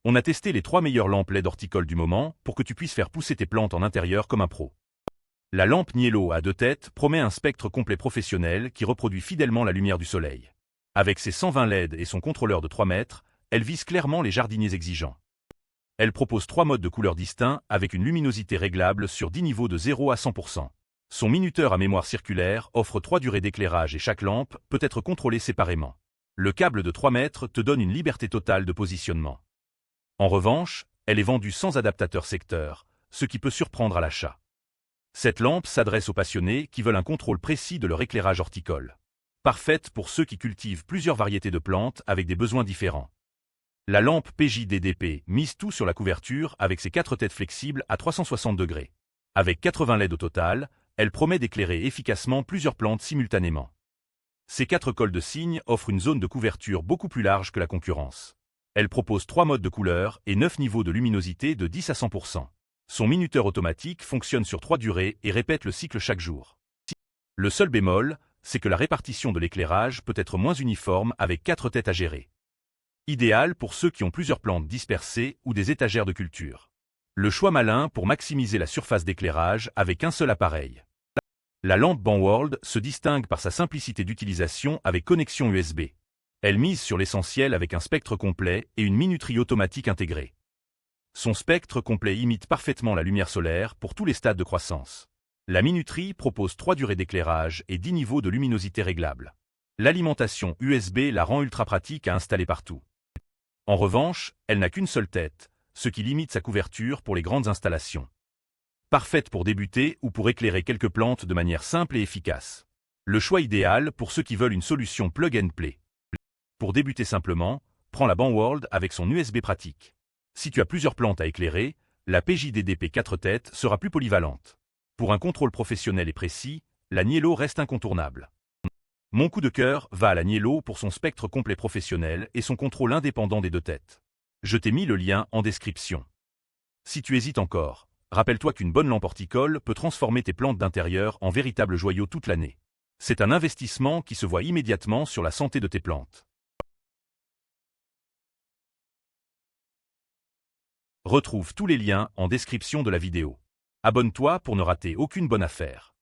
On a testé les 3 meilleures lampes LED horticoles du moment pour que tu puisses faire pousser tes plantes en intérieur comme un pro. La lampe Niello à 2 têtes promet un spectre complet professionnel qui reproduit fidèlement la lumière du soleil. Avec ses 120 LED et son contrôleur de 3 mètres, elle vise clairement les jardiniers exigeants. Elle propose 3 modes de couleurs distincts avec une luminosité réglable sur 10 niveaux de 0 à 100%. Son minuteur à mémoire circulaire offre 3 durées d'éclairage et chaque lampe peut être contrôlée séparément. Le câble de 3 mètres te donne une liberté totale de positionnement. En revanche, elle est vendue sans adaptateur secteur, ce qui peut surprendre à l'achat. Cette lampe s'adresse aux passionnés qui veulent un contrôle précis de leur éclairage horticole. Parfaite pour ceux qui cultivent plusieurs variétés de plantes avec des besoins différents. La lampe PJDDP mise tout sur la couverture avec ses 4 têtes flexibles à 360 degrés. Avec 80 LED au total, elle promet d'éclairer efficacement plusieurs plantes simultanément. Ces 4 cols de cygne offrent une zone de couverture beaucoup plus large que la concurrence. Elle propose 3 modes de couleur et 9 niveaux de luminosité de 10 à 100%. Son minuteur automatique fonctionne sur 3 durées et répète le cycle chaque jour. Le seul bémol, c'est que la répartition de l'éclairage peut être moins uniforme avec 4 têtes à gérer. Idéal pour ceux qui ont plusieurs plantes dispersées ou des étagères de culture. Le choix malin pour maximiser la surface d'éclairage avec un seul appareil. La lampe Banworld se distingue par sa simplicité d'utilisation avec connexion USB. Elle mise sur l'essentiel avec un spectre complet et une minuterie automatique intégrée. Son spectre complet imite parfaitement la lumière solaire pour tous les stades de croissance. La minuterie propose 3 durées d'éclairage et 10 niveaux de luminosité réglables. L'alimentation USB la rend ultra pratique à installer partout. En revanche, elle n'a qu'une seule tête, ce qui limite sa couverture pour les grandes installations. Parfaite pour débuter ou pour éclairer quelques plantes de manière simple et efficace. Le choix idéal pour ceux qui veulent une solution plug and play. Pour débuter simplement, prends la Banworld avec son USB pratique. Si tu as plusieurs plantes à éclairer, la PJDDP 4 têtes sera plus polyvalente. Pour un contrôle professionnel et précis, la Niello reste incontournable. Mon coup de cœur va à la Niello pour son spectre complet professionnel et son contrôle indépendant des 2 têtes. Je t'ai mis le lien en description. Si tu hésites encore, rappelle-toi qu'une bonne lampe horticole peut transformer tes plantes d'intérieur en véritables joyaux toute l'année. C'est un investissement qui se voit immédiatement sur la santé de tes plantes. Retrouve tous les liens en description de la vidéo. Abonne-toi pour ne rater aucune bonne affaire.